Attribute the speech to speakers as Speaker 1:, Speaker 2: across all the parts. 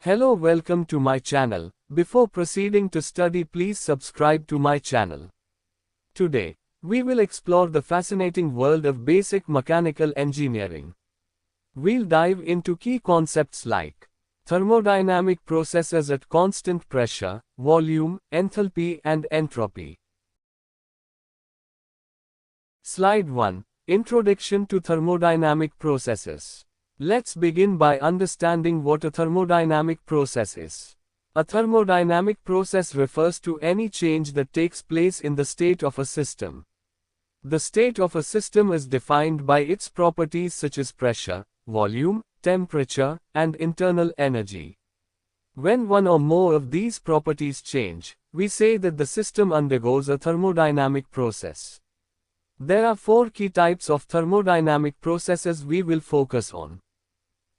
Speaker 1: Hello, welcome to my channel. Before proceeding to study, please subscribe to my channel. Today, we will explore the fascinating world of basic mechanical engineering. We'll dive into key concepts like thermodynamic processes at constant pressure, volume, enthalpy, and entropy. Slide 1. Introduction to thermodynamic processes. Let's begin by understanding what a thermodynamic process is. A thermodynamic process refers to any change that takes place in the state of a system. The state of a system is defined by its properties such as pressure, volume, temperature, and internal energy. When one or more of these properties change, we say that the system undergoes a thermodynamic process. There are four key types of thermodynamic processes we will focus on.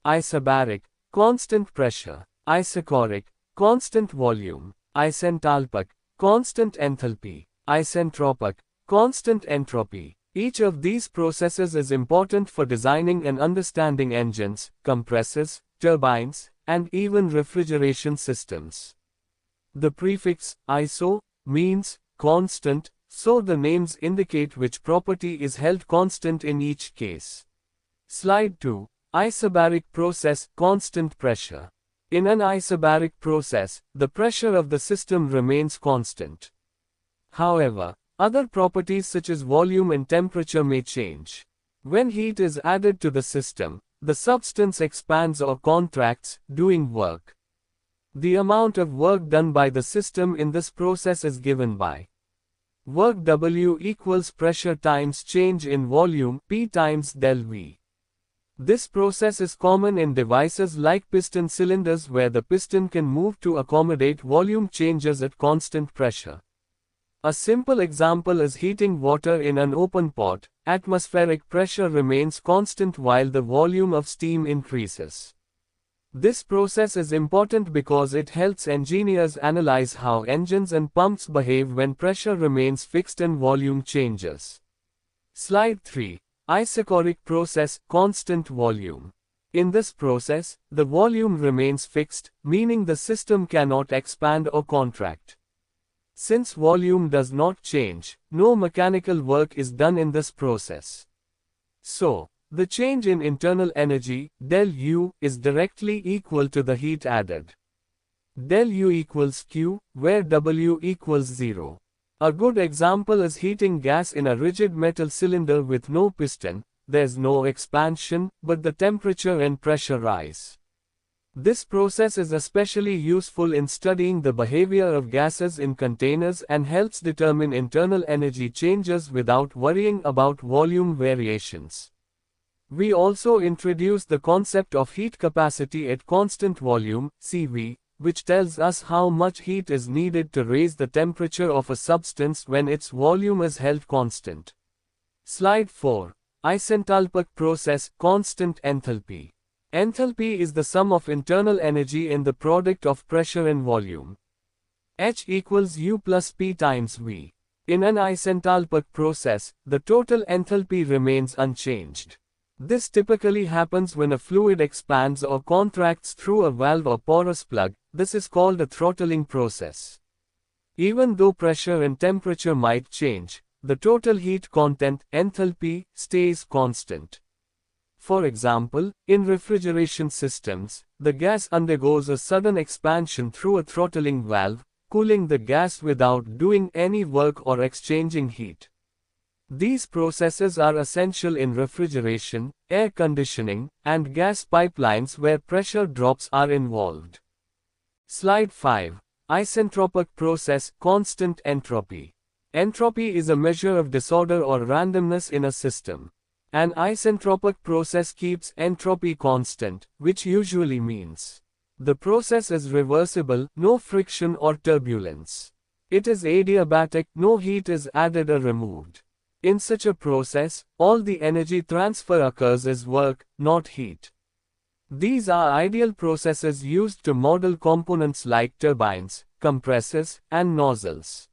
Speaker 1: Isobaric, constant pressure; isochoric, constant volume; isenthalpic, constant enthalpy; isentropic, constant entropy. Each of these processes is important for designing and understanding engines, compressors, turbines, and even refrigeration systems. The prefix iso means constant, so the names indicate which property is held constant in each case. Slide 2. Isobaric process, constant pressure. In an isobaric process, the pressure of the system remains constant. However, other properties such as volume and temperature may change. When heat is added to the system, the substance expands or contracts, doing work. The amount of work done by the system in this process is given by work W equals pressure times change in volume P times del V. This process is common in devices like piston cylinders where the piston can move to accommodate volume changes at constant pressure. A simple example is heating water in an open pot. Atmospheric pressure remains constant while the volume of steam increases. This process is important because it helps engineers analyze how engines and pumps behave when pressure remains fixed and volume changes. Slide 3. Isochoric process, constant volume. In this process, the volume remains fixed, meaning the system cannot expand or contract. Since volume does not change, no mechanical work is done in this process. So, the change in internal energy, del U, is directly equal to the heat added. Del U equals Q, where W equals 0. A good example is heating gas in a rigid metal cylinder with no piston. There's no expansion, but the temperature and pressure rise. This process is especially useful in studying the behavior of gases in containers and helps determine internal energy changes without worrying about volume variations. We also introduced the concept of heat capacity at constant volume, CV, which tells us how much heat is needed to raise the temperature of a substance when its volume is held constant. Slide 4. Isenthalpic process, constant enthalpy. Enthalpy is the sum of internal energy in the product of pressure and volume. H equals U plus P times V. In an isenthalpic process, the total enthalpy remains unchanged. This typically happens when a fluid expands or contracts through a valve or porous plug. This is called a throttling process. Even though pressure and temperature might change, the total heat content, enthalpy, stays constant. For example, in refrigeration systems, the gas undergoes a sudden expansion through a throttling valve, cooling the gas without doing any work or exchanging heat. These processes are essential in refrigeration, air conditioning, and gas pipelines where pressure drops are involved. Slide 5. Isentropic process, constant entropy. Entropy is a measure of disorder or randomness in a system. An isentropic process keeps entropy constant, which usually means the process is reversible, no friction or turbulence. It is adiabatic, no heat is added or removed. In such a process, all the energy transfer occurs as work, not heat. These are ideal processes used to model components like turbines, compressors, and nozzles.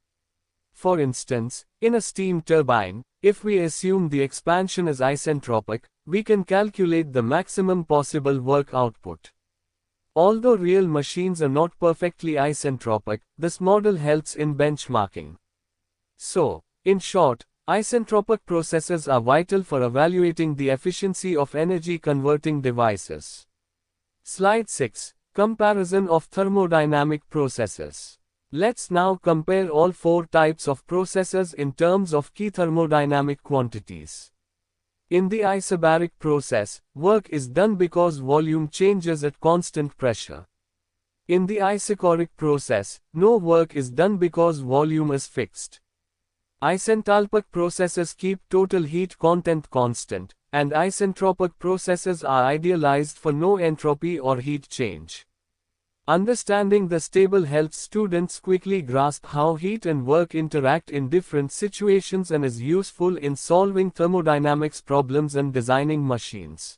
Speaker 1: For instance, in a steam turbine, if we assume the expansion is isentropic, we can calculate the maximum possible work output. Although real machines are not perfectly isentropic, this model helps in benchmarking. So, in short, isentropic processes are vital for evaluating the efficiency of energy converting devices. Slide 6. Comparison of thermodynamic processes. Let's now compare all four types of processes in terms of key thermodynamic quantities. In the isobaric process, work is done because volume changes at constant pressure. In the isochoric process, no work is done because volume is fixed. Isenthalpic processes keep total heat content constant, and isentropic processes are idealized for no entropy or heat change. Understanding the table helps students quickly grasp how heat and work interact in different situations and is useful in solving thermodynamics problems and designing machines.